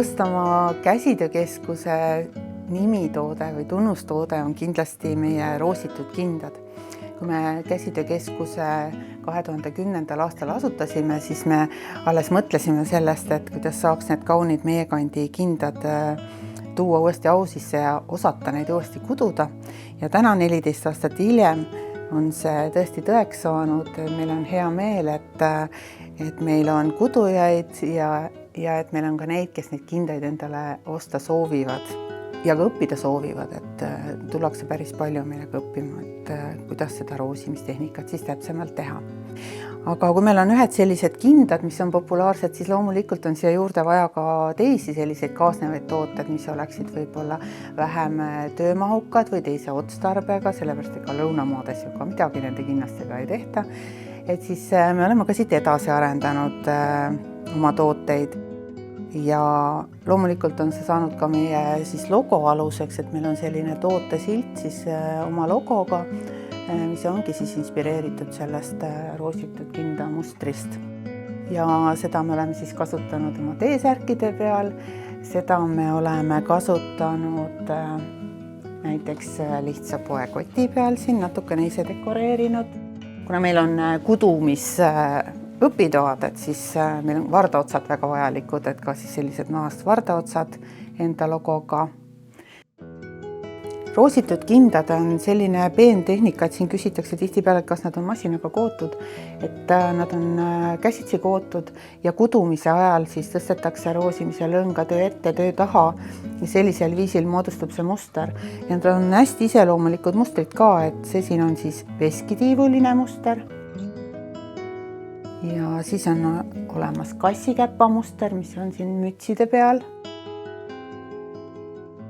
Tõstamaa käsitöökeskuse nimitoode või tunnustoode on kindlasti meie roositud kindad. Kui me käsitöökeskuse 2010. aastal asutasime, siis me alles mõtlesime sellest, et kuidas saaks need kaunid meie kandi kindad tuua uuesti au sisse ja osata neid uuesti kududa. Ja täna 14 aastat hiljem on see tõesti tõeks saanud. Meil on hea meel, et meil on kudujaid ja et meil on ka neid, kes neid kindaid endale osta soovivad ja ka õppida soovivad, et tullakse päris palju meile õppima, et kuidas seda roosimistehnikat siis täpsemalt teha. Aga kui meil on ühed sellised kindad, mis on populaarsed, siis loomulikult on siia juurde vaja ka teisi selliseid kaasnevaid tooted, mis oleksid võib-olla vähem töömahukad või teise otstarbega, sellepärast ega lõunamaades ju ka midagi nende kinnastega ei tehta. Et siis me oleme ka siit edasi arendanud oma tooteid ja loomulikult on see saanud ka meie siis logo aluseks, et meil on selline tootesilt siis oma logoga, mis ongi siis inspireeritud sellest roositud kinda mustrist. Ja seda me oleme siis kasutanud oma T-särkide peal, seda me oleme kasutanud näiteks lihtsa poekoti peal siin natukene ise dekoreerinud. Kuna meil on kudumis õpitoad, et siis meil on vardaotsad väga vajalikud, et ka siis sellised nahast vardaotsad enda logoga. Roositud kindad on selline peentehnika, et siin küsitakse tihtipeale, et kas nad on masinaga kootud, et nad on käsitsi kootud ja kudumise ajal siis tõstetakse roosimise lõnga töö ette, töö taha ja sellisel viisil moodustub see muster. Ja nad on hästi iseloomulikud mustrid ka, et see siin on siis veskitiivuline muster ja siis on olemas kassikäpa muster, mis on siin mütside peal.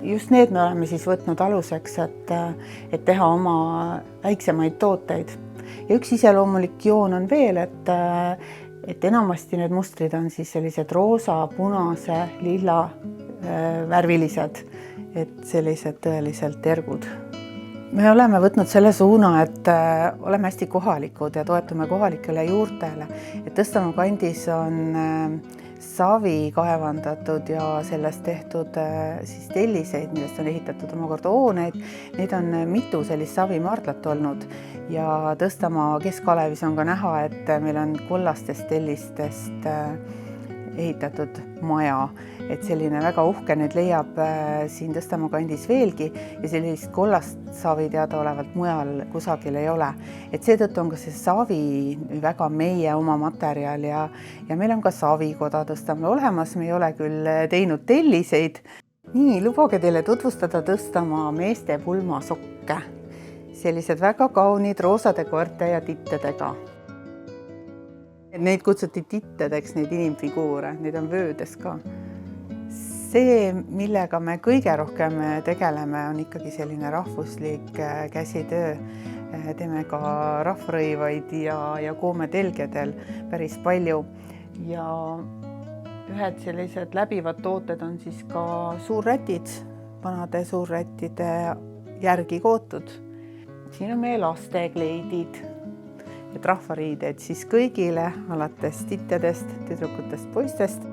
Just need me oleme siis võtnud aluseks, et teha oma väiksemaid tooteid. Ja üks iseloomulik joon on veel, et enamasti need mustrid on siis sellised roosa, punase, lilla värvilised, et sellised tõeliselt ergud. Me oleme võtnud selle suuna, et oleme hästi kohalikud ja toetume kohalikele juurtele. Et Tõstamaa kandis on savi kaevandatud ja sellest tehtud siis telliseid, millest on ehitatud omakorda hooneid. Neid on mitu sellist savimaardlat olnud ja Tõstamaa Keskkalevis on ka näha, et meil on kollastest tellistest ehitatud maja, et selline väga uhke nüüd leiab siin Tõstamaa kandis veelgi ja sellist kollast savi teadaolevalt mujal kusagil ei ole. Et seetõttu on ka see savi väga meie oma materjal ja meil on ka savikoda Tõstamaal olemas, me ei ole küll teinud telliseid. Nii, lubage teile tutvustada Tõstamaa meeste pulmasokke. Sellised väga kaunid roosade koerte ja tittedega. Neid kutsuti tittedeks, neid inimfiguure, neid on vöödes ka. See, millega me kõige rohkem tegeleme, on ikkagi selline rahvuslik käsitöö. Teeme ka rahvrõivaid ja koometelgedel päris palju. Ja ühed sellised läbivad tooted on siis ka suurrätid, vanade suurrättide järgi kootud. Siin on meie lastekleidid. Et rahvariided siis kõigile, alates tittedest, tüdrukutest, poistest.